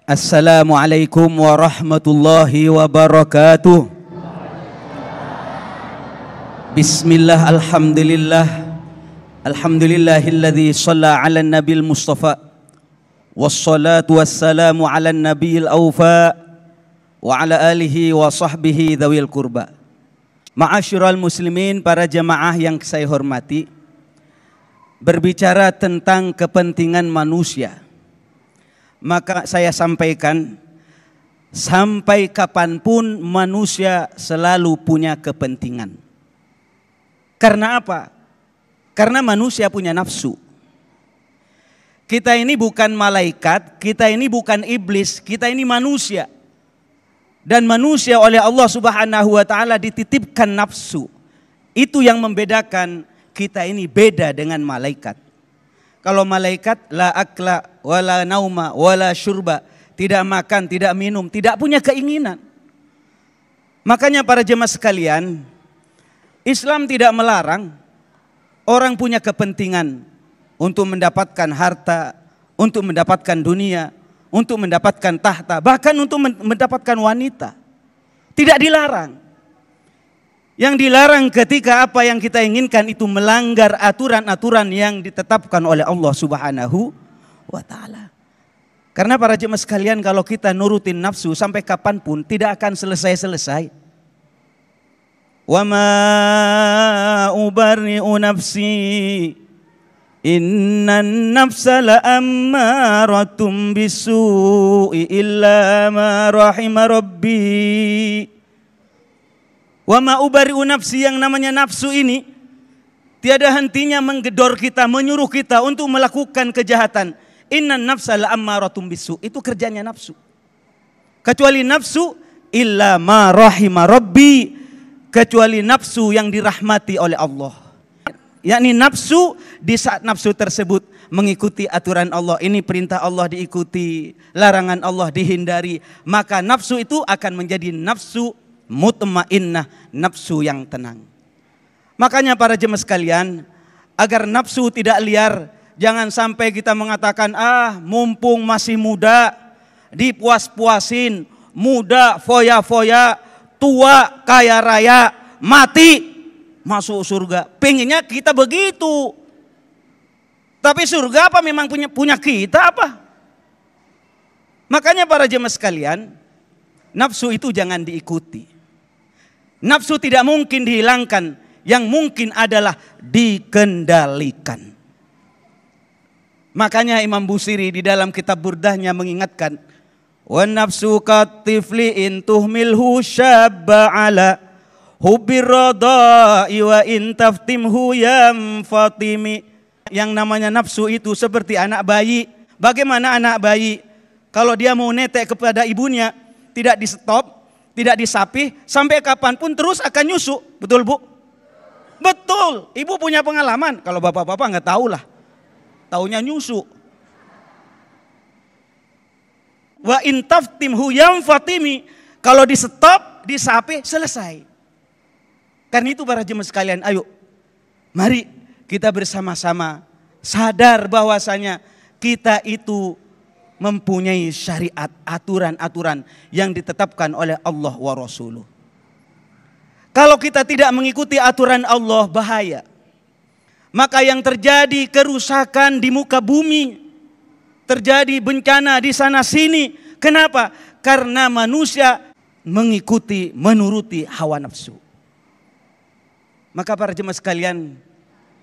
Assalamualaikum warahmatullahi wabarakatuh. Bismillah, alhamdulillah. Alhamdulillahilladzi shalla ala nabil mustafa. Wassalatu wassalamu ala nabil awfa. Wa ala alihi wa sahbihi dhawil kurba. Ma'asyiral muslimin, para jamaah yang saya hormati. Berbicara tentang kepentingan manusia, maka saya sampaikan, sampai kapanpun manusia selalu punya kepentingan. Karena apa? Karena manusia punya nafsu. Kita ini bukan malaikat, kita ini bukan iblis, kita ini manusia. Dan manusia oleh Allah Subhanahu wa ta'ala dititipkan nafsu. Itu yang membedakan kita ini beda dengan malaikat. Kalau malaikat la akla wala nauma wala syurba, tidak makan, tidak minum, tidak punya keinginan. Makanya para jemaah sekalian, Islam tidak melarang orang punya kepentingan untuk mendapatkan harta, untuk mendapatkan dunia, untuk mendapatkan tahta, bahkan untuk mendapatkan wanita. Tidak dilarang. Yang dilarang ketika apa yang kita inginkan itu melanggar aturan-aturan yang ditetapkan oleh Allah Subhanahu wa ta'ala. Karena para jemaah sekalian, kalau kita nurutin nafsu sampai kapanpun tidak akan selesai-selesai. Wa ma ubarri'u nafsi innan nafsa la'ammaratum bisu'i illa ma rahima rabbi. Wa ma ubari'u nafsi, yang namanya nafsu ini tiada hentinya menggedor kita, menyuruh kita untuk melakukan kejahatan. Innan nafsa la'ammaratum bisu, itu kerjanya nafsu. Kecuali nafsu illa ma rahima rabbi, kecuali nafsu yang dirahmati oleh Allah. Yakni nafsu, di saat nafsu tersebut mengikuti aturan Allah, ini perintah Allah diikuti, larangan Allah dihindari, maka nafsu itu akan menjadi nafsu mutmainnah, nafsu yang tenang. Makanya para jemaah sekalian, agar nafsu tidak liar, jangan sampai kita mengatakan, mumpung masih muda, dipuas-puasin, muda foya-foya, tua kaya raya, mati masuk surga. Pengennya kita begitu. Tapi surga apa memang punya kita apa? Makanya para jemaah sekalian, nafsu itu jangan diikuti. Nafsu tidak mungkin dihilangkan, yang mungkin adalah dikendalikan. Makanya Imam Busiri di dalam kitab Burdahnya mengingatkan, wa nafsu katifli in tuhmilhu syabba ala hubbir radai wa in taftimhu yam fatimi. Yang namanya nafsu itu seperti anak bayi. Bagaimana anak bayi? Kalau dia mau netek kepada ibunya, tidak di stop, tidak disapih, sampai kapanpun terus akan nyusu. Betul Bu? Betul. Ibu punya pengalaman. Kalau bapak-bapak nggak tahu lah, taunya nyusu. Wa in taftimhu yam fatimi, kalau di stop, disapih, selesai. Karena itu para jemaah sekalian, ayo mari kita bersama-sama sadar bahwasanya kita itu mempunyai syariat, aturan-aturan yang ditetapkan oleh Allah wa Rasuluh. Kalau kita tidak mengikuti aturan Allah, bahaya. Maka yang terjadi kerusakan di muka bumi, terjadi bencana di sana sini. Kenapa? Karena manusia mengikuti, menuruti hawa nafsu. Maka para jemaah sekalian,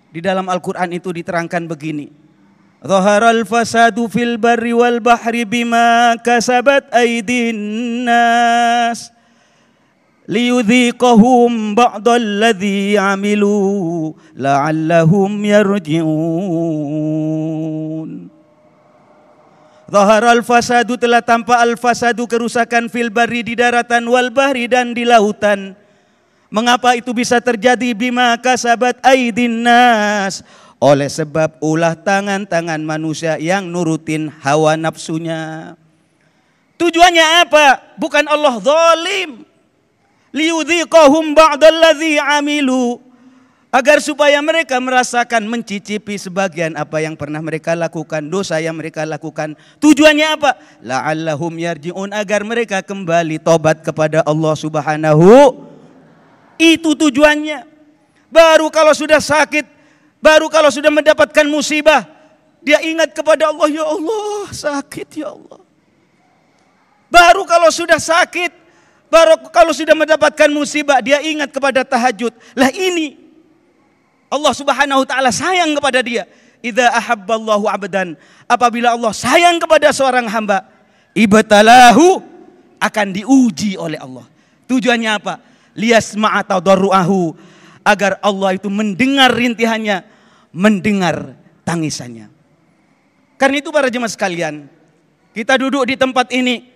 di dalam Al-Quran itu diterangkan begini. Zaharal fasadu fil barri wal bahri bima kasabat aydin nas liyudhiqahum ba'dalladzi amilu la'allahum yarji'un. Zaharal fasadu, telah tampak al-fasadu, kerusakan, fil barri, di daratan, wal bahri, dan di lautan. Mengapa itu bisa terjadi? Bima kasabat aydin nas, oleh sebab ulah tangan-tangan manusia yang nurutin hawa nafsunya. Tujuannya apa? Bukan Allah zalim. Liyudhiqahum ba'dalladzi amilu, Agar supaya mereka merasakan, mencicipi sebagian apa yang pernah mereka lakukan, dosa yang mereka lakukan. Tujuannya apa? La'allahum yarji'un, agar mereka kembali tobat kepada Allah Subhanahu. Itu tujuannya. Baru kalau sudah sakit, baru kalau sudah mendapatkan musibah, dia ingat kepada Allah, ya Allah sakit ya Allah. Baru kalau sudah sakit, baru kalau sudah mendapatkan musibah, dia ingat kepada tahajud. Lah ini Allah Subhanahu wa taala sayang kepada dia. Idza ahabballahu 'abdan, apabila Allah sayang kepada seorang hamba, ibtalahu, akan diuji oleh Allah. Tujuannya apa? Liyasma'a tadarruahu, agar Allah itu mendengar rintihannya, mendengar tangisannya. Karena itu para jemaah sekalian, kita duduk di tempat ini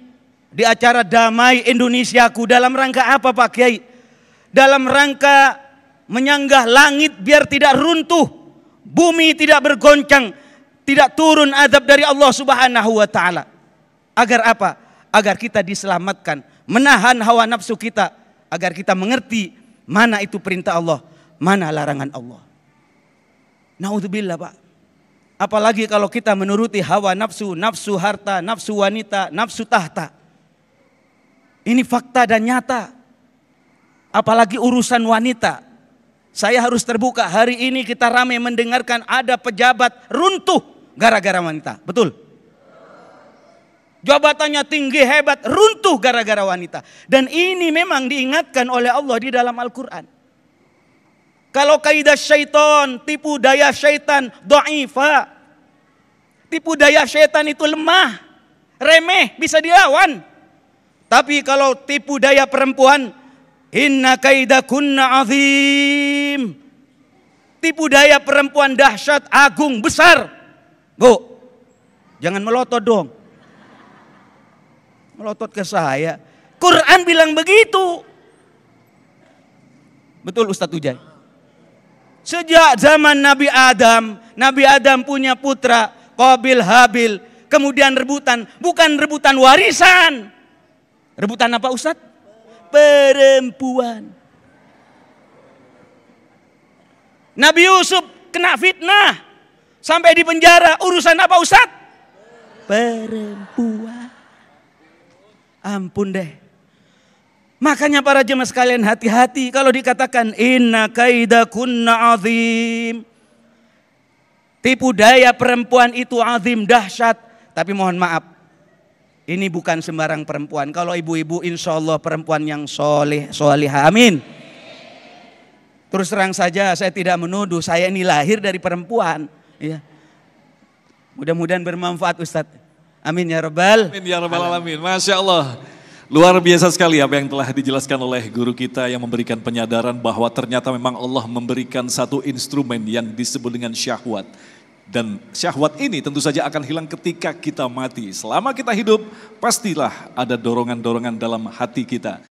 di acara Damai Indonesiaku dalam rangka apa Pak Kiai? Dalam rangka menyanggah langit biar tidak runtuh, bumi tidak bergoncang, tidak turun azab dari Allah Subhanahu wa taala. Agar apa? Agar kita diselamatkan, menahan hawa nafsu kita, agar kita mengerti mana itu perintah Allah, mana larangan Allah. Naudzubillah Pak. Apalagi kalau kita menuruti hawa nafsu, nafsu harta, nafsu wanita, nafsu tahta. Ini fakta dan nyata. Apalagi urusan wanita. Saya harus terbuka, hari ini kita ramai mendengarkan ada pejabat runtuh gara-gara wanita. Betul? Jabatannya tinggi hebat, runtuh gara-gara wanita. Dan ini memang diingatkan oleh Allah di dalam Al-Quran. Kalau kaidah syaitan, tipu daya syaitan, dha'ifa. Tipu daya syaitan itu lemah, remeh, bisa dilawan. Tapi kalau tipu daya perempuan, inna kaidakunna azim. Tipu daya perempuan dahsyat, agung, besar. Bu, jangan melotot dong. Melotot ke saya. Quran bilang begitu. Betul Ustadz Ujai? Sejak zaman Nabi Adam punya putra, Qabil, Habil. Kemudian rebutan, bukan rebutan warisan. Rebutan apa Ustadz? Perempuan. Nabi Yusuf kena fitnah sampai di penjara. Urusan apa Ustaz? Perempuan. Ampun deh. Makanya para jemaah sekalian hati-hati kalau dikatakan inna kaidakunna azim. Tipu daya perempuan itu azim, dahsyat. Tapi mohon maaf, ini bukan sembarang perempuan. Kalau ibu-ibu insya Allah perempuan yang solihah. Amin. Terus terang saja saya tidak menuduh, saya ini lahir dari perempuan. Ya. Mudah-mudahan bermanfaat Ustadz. Amin ya Rabbal. Amin ya Rabbal Alamin. Masya Allah. Luar biasa sekali apa yang telah dijelaskan oleh guru kita yang memberikan penyadaran bahwa ternyata memang Allah memberikan satu instrumen yang disebut dengan syahwat. Dan syahwat ini tentu saja akan hilang ketika kita mati. Selama kita hidup, pastilah ada dorongan-dorongan dalam hati kita.